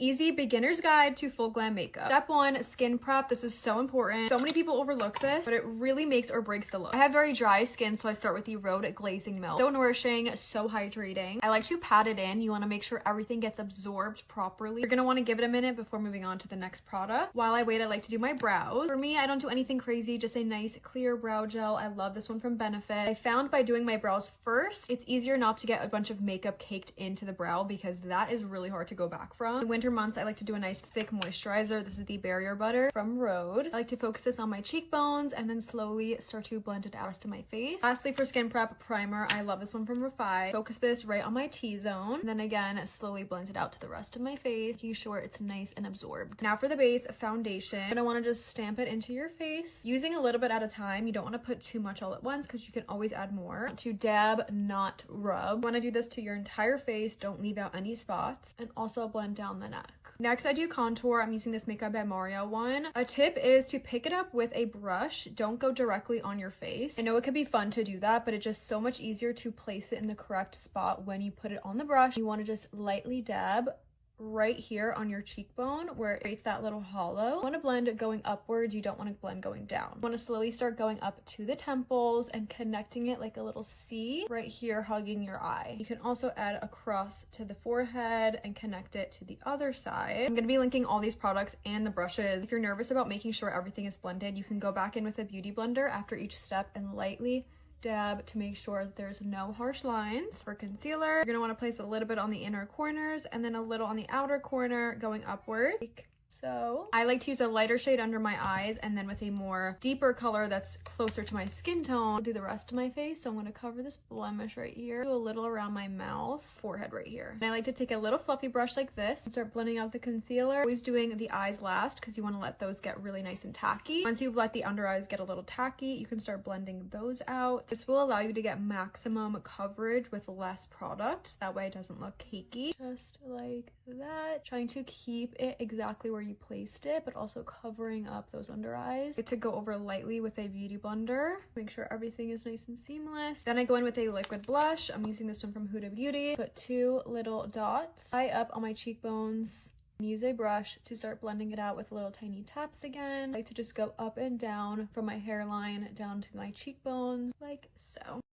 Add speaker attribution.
Speaker 1: easy beginner's guide to full glam makeup. Step 1, skin prep. This is so important. So many people overlook this, but it really makes or breaks the look. I have very dry skin, so I start with the Rhode Glazing Milk. So nourishing, so hydrating. I like to pat it in. You want to make sure everything gets absorbed properly. You're going to want to give it a minute before moving on to the next product. While I wait, I like to do my brows. For me, I don't do anything crazy, just a nice clear brow gel. I love this one from Benefit. I found by doing my brows first, it's easier not to get a bunch of makeup caked into the brow because that is really hard to go back from. In winter months, I like to do a nice thick moisturizer. This is the Barrier Butter from Rhode. I like to focus this on my cheekbones and then slowly start to blend it out to my face. Lastly, for skin prep, primer. I love this one from Refi. Focus this right on my T-zone. And then again, slowly blend it out to the rest of my face, making sure it's nice and absorbed. Now for the base, foundation. You're gonna want to just stamp it into your face, using a little bit at a time. You don't want to put too much all at once because you can always add more. To dab, not rub. You want to do this to your entire face. Don't leave out any spots. And also blend down the neck. Next, I do contour. I'm using this Makeup by Mario one. A tip is to pick it up with a brush. Don't go directly on your face. I know it could be fun to do that, but it's just so much easier to place it in the correct spot when you put it on the brush. You want to just lightly dab right here on your cheekbone where it creates that little hollow. You want to blend going upwards. You don't want to blend going down. You want to slowly start going up to the temples and connecting it like a little C right here, hugging your eye. You can also add across to the forehead and connect it to the other side. I'm going to be linking all these products and the brushes. If you're nervous about making sure everything is blended, you can go back in with a beauty blender after each step and lightly dab to make sure that there's no harsh lines. For concealer, you're going to want to place a little bit on the inner corners and then a little on the outer corner going upward. Like so. I like to use a lighter shade under my eyes and then with a more deeper color that's closer to my skin tone, I'll do the rest of my face. So I'm going to cover this blemish right here, do a little around my mouth, forehead right here. And I like to take a little fluffy brush like this and start blending out the concealer. Always doing the eyes last because you want to let those get really nice and tacky. Once you've let the under eyes get a little tacky, you can start blending those out. This will allow you to get maximum coverage with less product. That way it doesn't look cakey. Just like that. Trying to keep it exactly where you placed it, but also covering up those under eyes. I like to go over lightly with a beauty blender, make sure everything is nice and seamless. Then I go in with a liquid blush. I'm using this one from Huda Beauty. Put 2 little dots high up on my cheekbones and use a brush to start blending it out with little tiny taps again. I like to just go up and down from my hairline down to my cheekbones like so.